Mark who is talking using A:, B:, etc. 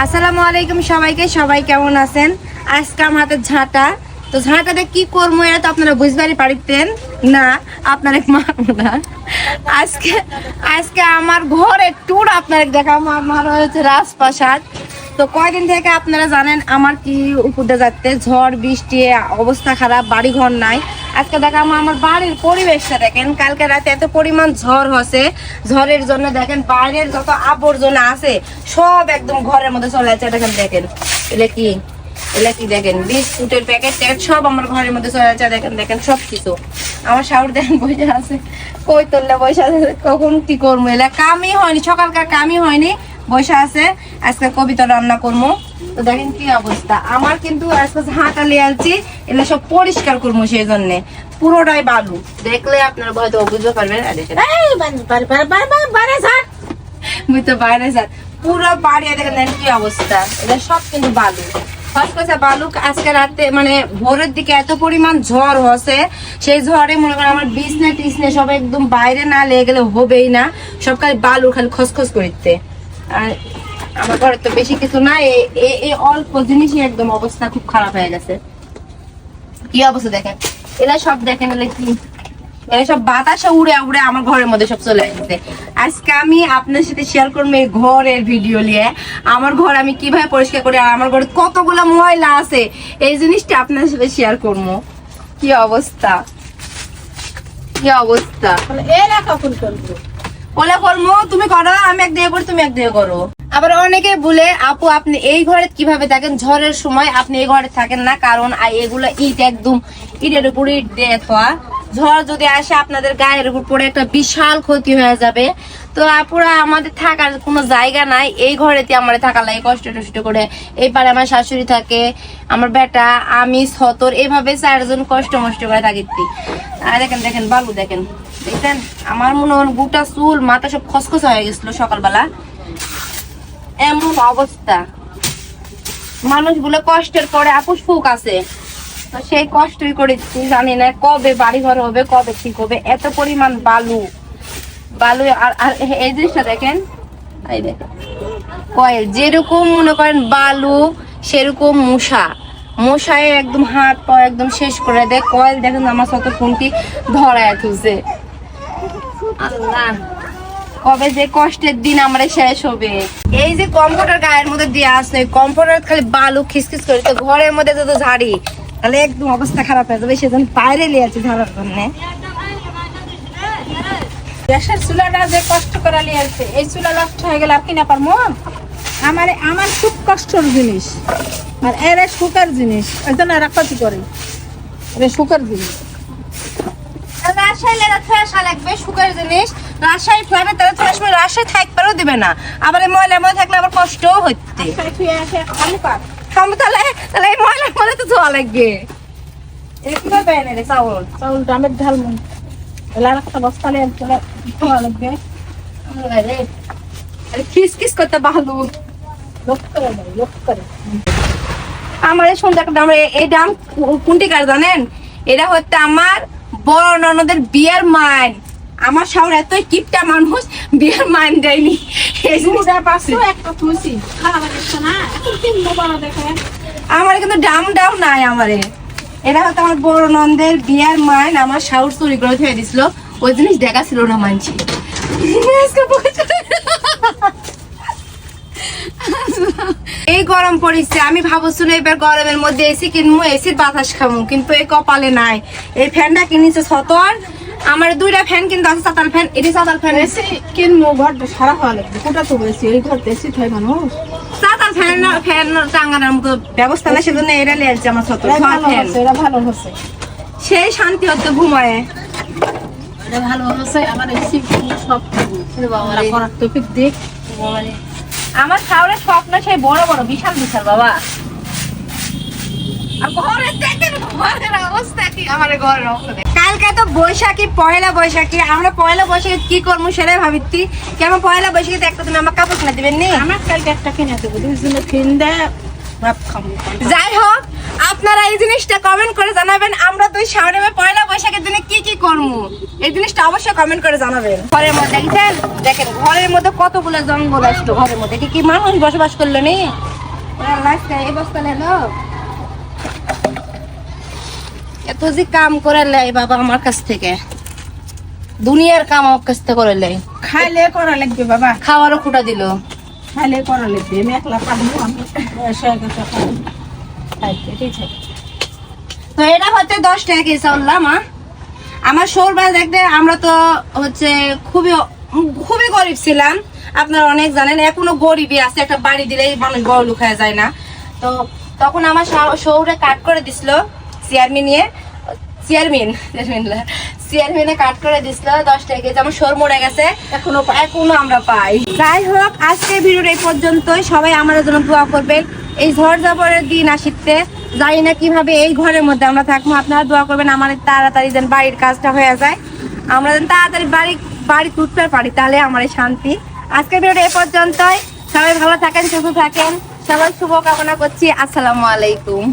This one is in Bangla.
A: আসসালামু আলাইকুম সবাইকে, সবাই কেমন আছেন? আজকে আমার হাতে ঝাঁটা, তো ঝাঁটাতে কি করবো এটা তো আপনারা বুঝবারই পারিতেন না, আপনারা মারবো না। আজকে আজকে আমার ঘরের ট্যুর আপনারা দেখাবো। আমার হচ্ছে রাজপ্রাসাদ। তো কয়দিন থেকে আপনারা জানেন আমার কি উপরে যাচ্ছে, ঝড় বৃষ্টি, অবস্থা খারাপ, বাড়ি ঘর নাই। আজকে দেখাবো আমার বাড়ির পরিবেশটা। দেখেন কালকে রাতে এত পরিমাণ ঝড় হচ্ছে, ঝড়ের জন্য দেখেন বাইরের যত আবর্জনা আছে সব একদম ঘরের মধ্যে চলে যাচ্ছে। দেখেন দেখেন এটা কি দেখেন, বিস্কুটের প্যাকেট ট্যাকেট সব আমার ঘরের মধ্যে চলে যাচ্ছে। দেখেন দেখেন সব কিছু আমার শাওর দেখেন বসে আছে, কই তোললে বসে আছে, কখন কি করবো, এলা কামই হয়নি, সকালকার কামই হয়নি, বসে আছে। আজকে কবিতা রান্না করবো। তো দেখেন কি অবস্থা আমার, কিন্তু আজকে ঝাঁটা লিয়ে আনছি, এগুলো সব পরিষ্কার করবো, সেই জন্য পুরোটাই বালু। দেখলে আপনারা হয়তো বুঝতে পারবেন। বুঝতে বাইরে যান পুরো বাড়ি, দেখেন কি অবস্থা, এটা সব কিন্তু বালু। বালু আজকে রাতে মানে ভোরের দিকে এত পরিমাণ ঝড় হচ্ছে, সেই ঝড়ে মনে করেন আমার বিছনা টিছনে সব একদম বাইরে না লেগে গেলে হবেই না, সব খালি বালু খালি খসখস করতে। আর আমার ঘরে তো বেশি কিছু না, এই অল্প জিনিসই একদম অবস্থা খুব খারাপ হয়ে গেছে। কি অবস্থা দেখেন, এরা সব দেখেন এলে কি, এরা সব বাতাসে উড়ে উড়ে আমার ঘরের মধ্যে সব চলে আসছে। আজকে আমি আপনার সাথে শেয়ার করবো এই ঘরের ভিডিও নিয়ে, আমার ঘর আমি কিভাবে পরিষ্কার করি, আর আমার ঘরে কতগুলো ময়লা আছে, এই জিনিসটা আপনার সাথে শেয়ার করবো। কি অবস্থা, কি অবস্থা,
B: এরা কখন করবো?
A: ওলা করবো, তুমি করো, আমি একদিকে করি, তুমি একদিকে করো। আবার অনেকে বলে আপু আপনি এই ঘরে কিভাবে থাকেন, ঝড়ের সময় আপনি এই ঘরে থাকেন না, কারণ এগুলো ইট একদম ইটের উপর ইট দিয়ে থোয়া, ঝড় যদি আসে আপনাদের গায়ের উপর পড়ে একটা বিশাল ক্ষতি হয়ে যাবে। তো আপুরা আমাদের থাকার কোনো জায়গা নাই, এই ঘরেতে আমার থাকা লাগে কষ্ট টষ্ট করে। এইবারে আমার শাশুড়ি থাকে, আমার বেটা, আমি, সতর, এভাবে 4 জন কষ্ট মষ্ট করে থাকি। আর দেখেন দেখেন বালু দেখেন, দেখছেন আমার মনে হয় গোটা চুল মাথা সব খসখস হয়ে গেছিল সকালবেলা, এমন অবস্থা। মানুষ বলে কষ্টের পরে আপুস সুখ আছে, সেই কষ্টই করেছি, জানি না কবে বাড়ি ঘর হবে, কবে ঠিক হবে। এত পরিমাণ বালু বালু। আর এই জিনিসটা দেখেন, এই দেখেন কয়েল, যেরকম মনে করেন বালু সেরকম মশায় একদম হাত পা একদম শেষ করে দেয়। কয়েল দেখেন আমার শত ফোনটি ধরায় তুলছে। আল্লাহ, কবে যে কষ্টের দিন আমরা শেষ হবে। এই যে কম্পিউটার গায়ের মধ্যে দিয়ে আসছে, কম্পিউটার খালি বালু খিসখিস করে, তো ঘরের মধ্যে যত ঝাড়ি, তাহলে একদম অবস্থা খারাপ হয়ে যাবে। সেজন্য বাইরে নিয়ে আছে ঝাড়ার জন্য।
B: গ্যাসের চুলাটা যে কষ্ট করে লিয়েছে, এই চুলা নষ্ট হয়ে গেলে আর কিনা পারবো? আমার খুব কষ্টের জিনিস, আর এরা সুখের জিনিস, ওই জন্য এরা ক্ষতি করে। এরা সুখের জিনিস,
A: রাজশাহী ঠেসা লাগবে, সুখের জিনিস। রাজশাহী ফ্লামে তারা তোমার সময় রাজশাহী থাকতেও দিবে না, আবার এই ময়লার মধ্যে থাকলে আবার কষ্টও হচ্ছে। তাহলে এই ময়লার মধ্যে তো ধোয়া লাগবে। কিভাবে এনে রে
B: চাউল ডামের ঢাল মন এলার একটা বস্তা নিয়ে ধোয়া লাগবে।
A: খিসখিস করতে ভালো
B: লক্ষ্য করে
A: আমার সুন্দর একটা আমরা এই ডাম কোনটি কার জানেন? এটা হচ্ছে আমার বড় ননদের বিয়ের মাইন। আমার শাওর এতই কিপটা মানুষ, বিয়ের মাইন দেয়নি। আমার কিন্তু ডাম নাই আমারে। এটা হচ্ছে আমার বড় ননদের বিয়ের মাইন, আমার শাওর চুরি করে ধুয়ে দিছিল, ওই জিনিস দেখা ছিল না মানছি। এই গরম পড়েছে, আমি ভাবছিল এবার গরমের মধ্যে এসি কিনবো, এসির বাতাস খাবো, কিন্তু এই কপালে নাই। এই ফ্যানটা কিনেছে সতর, আমার 2টা ফ্যান কিন্তু আছে, চাতাল ফ্যান, এটি চাতাল ফ্যান
B: এসি কিনবো, ঘরটা সারা হওয়া লাগবে। কোটা তো বলেছি এই ঘর এসি হয় মানুষ,
A: চাতাল ফ্যান টাঙ্গানোর মতো ব্যবস্থা না, সেজন্য এরা নিয়ে আসছে আমার সতর।
B: এরা ভালো হচ্ছে,
A: সেই শান্তি হচ্ছে ঘুমায়,
B: এটা ভালো হচ্ছে। আমার এসি সব করার টপিক দেখ।
A: আমার শাওরের স্বপ্ন সেই বড় বড় বিশাল বিশাল বাবা। কালকে তো বৈশাখী, পয়লা বৈশাখী, আমরা পয়লা বৈশাখী কি করবো সেটাই ভাবিতি। কেমন পয়লা বৈশাখীতে একটা তুমি আমার কাপড় কিনে দিবেন নি?
B: আমার কালকে একটা কিনে দেবো, 2 জনে কিন দেয় ভাত খাবো।
A: যাই হোক, আপনারা এই জিনিসটা কমেন্ট করে জানাবেন। আমরা তো সামনে পয়লা বৈশাখের দিনে কি কি করবো, এই জিনিসটা অবশ্যই কমেন্ট করে জানাবেন। ঘরের মধ্যে দেখছেন, দেখেন ঘরের মধ্যে কতগুলো জঙ্গল আসলো ঘরের মধ্যে। এটা কি মানুষ বসবাস করলো নি? এই বস্তা নেলো, এত যে কাম করে লাই বাবা আমার কাছ থেকে, দুনিয়ার কাম আমার কাছ থেকে করে লাই।
B: খাইলে করা লাগবে বাবা,
A: খাওয়ারও কুটা দিল।
B: খাইলে করা লাগবে। আমি একলা পারবো, আমি বয়স হয়ে গেছে, পারবো। এটাই থাকে।
A: তো এটা হচ্ছে 10 টাকা কেজি চাউল মা। আমার সৌরবাস দেখতে আমরা তো হচ্ছে খুবই খুবই গরিব ছিলাম, আপনারা অনেক জানেন। এখনো গরিবই আছে, একটা বাড়ি দিলেই মানুষ বড় লোক হয়ে যায় না। তো তখন আমার শহরে কাট করে দিছিল চেয়ারম্যানে কাট করে দিছিল 10 টাকা কেজি। আমার শোর মরে গেছে, এখনো আমরা পাই। যাই হোক, আজকের ভিডিওটা এই পর্যন্তই। সবাই আমাদের জন্য দোয়া করবেন। এই ঝড় ঝাপটের দিন আসিতে জানি না কিভাবে এই ঘরের মধ্যে আমরা থাকবো। আপনারা দোয়া করবেন আমাদের তাড়াতাড়ি যেন বাড়ির কাজটা হয়ে যায়, আমরা যেন তাড়াতাড়ি বাড়ি তুলতে পারি, তাহলে আমার শান্তি। আজকের ভিডিওটা এই পর্যন্তই। সবাই ভালো থাকেন, সুস্থ থাকেন, সবাই শুভ কামনা করছি। আসসালামু আলাইকুম।